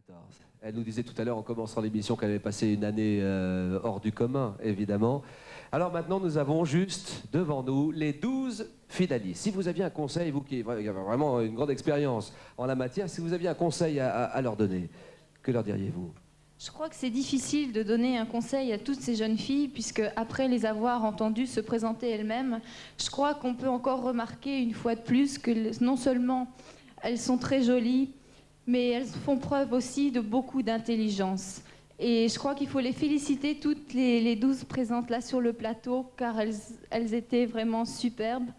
94. Elle nous disait tout à l'heure en commençant l'émission qu'elle avait passé une année hors du commun, évidemment. Alors maintenant, nous avons juste devant nous les 12 finalistes. Si vous aviez un conseil, vous qui avez vraiment une grande expérience en la matière, si vous aviez un conseil à leur donner, que leur diriez-vous? Je crois que c'est difficile de donner un conseil à toutes ces jeunes filles, puisque après les avoir entendues se présenter elles-mêmes, je crois qu'on peut encore remarquer une fois de plus que non seulement elles sont très jolies, mais elles font preuve aussi de beaucoup d'intelligence. Et je crois qu'il faut les féliciter, toutes les 12 présentes là sur le plateau, car elles étaient vraiment superbes.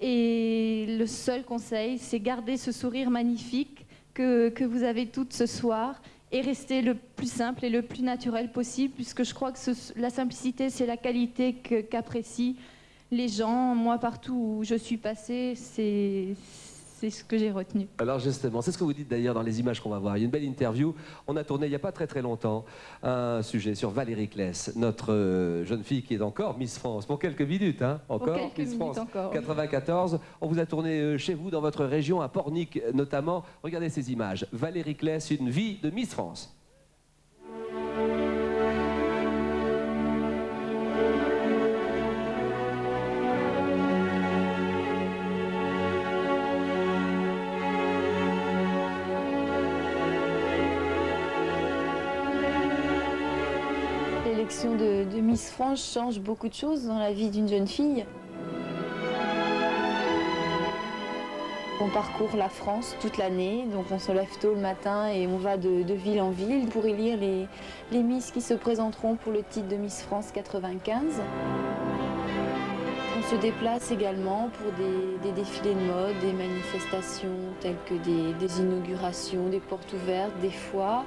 Et le seul conseil, c'est garder ce sourire magnifique que vous avez toutes ce soir, et rester le plus simple et le plus naturel possible, puisque je crois que la simplicité, c'est la qualité qu'apprécient les gens. Moi, partout où je suis passée, c'est ce que j'ai retenu. Alors justement, c'est ce que vous dites d'ailleurs dans les images qu'on va voir. Il y a une belle interview. On a tourné il n'y a pas très longtemps un sujet sur Valérie Kless, notre jeune fille qui est encore Miss France, pour quelques minutes, hein, encore, quelques Miss minutes France encore. 94. On vous a tourné chez vous, dans votre région, à Pornic notamment. Regardez ces images. Valérie Kless, une vie de Miss France. L'élection de Miss France change beaucoup de choses dans la vie d'une jeune fille. On parcourt la France toute l'année, donc on se lève tôt le matin et on va de ville en ville pour élire les Miss qui se présenteront pour le titre de Miss France 95. On se déplace également pour des défilés de mode, des manifestations telles que des inaugurations, des portes ouvertes, des foires.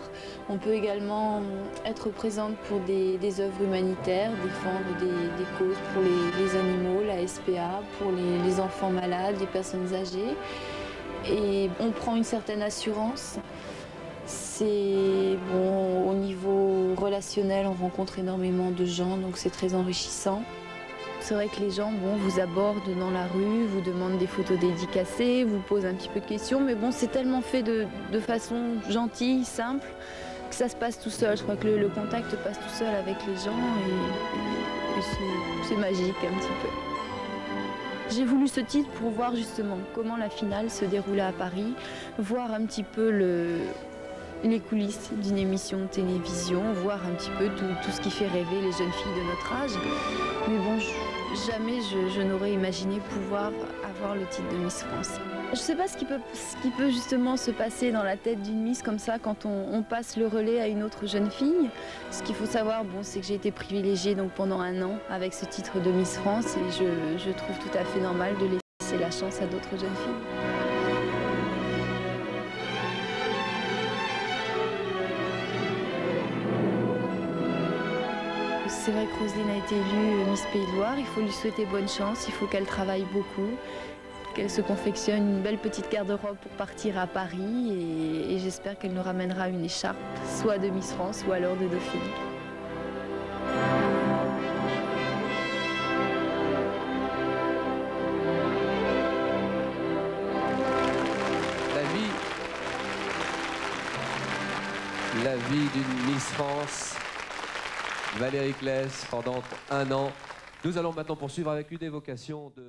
On peut également être présente pour des œuvres humanitaires, défendre des causes pour les animaux, la SPA, pour les enfants malades, les personnes âgées. Et on prend une certaine assurance. C'est bon, au niveau relationnel, on rencontre énormément de gens, donc c'est très enrichissant. C'est vrai que les gens vous abordent dans la rue, vous demandent des photos dédicacées, vous posent un petit peu de questions, mais bon, c'est tellement fait de façon gentille, simple, que ça se passe tout seul. Je crois que le contact passe tout seul avec les gens et c'est magique un petit peu. J'ai voulu ce titre pour voir justement comment la finale se déroulait à Paris, voir un petit peu les coulisses d'une émission de télévision, voir un petit peu tout ce qui fait rêver les jeunes filles de notre âge. Mais bon, jamais je n'aurais imaginé pouvoir avoir le titre de Miss France. Je ne sais pas ce qui peut justement se passer dans la tête d'une Miss comme ça quand on passe le relais à une autre jeune fille. Ce qu'il faut savoir, c'est que j'ai été privilégiée donc, pendant un an avec ce titre de Miss France et je trouve tout à fait normal de laisser la chance à d'autres jeunes filles. C'est vrai que Roselyne a été élue Miss Pays de Loire, il faut lui souhaiter bonne chance, il faut qu'elle travaille beaucoup, qu'elle se confectionne une belle petite garde-robe pour partir à Paris et j'espère qu'elle nous ramènera une écharpe, soit de Miss France, soit alors de Dauphine. La vie d'une Miss France, Valérie Kless, pendant un an. Nous allons maintenant poursuivre avec une évocation de...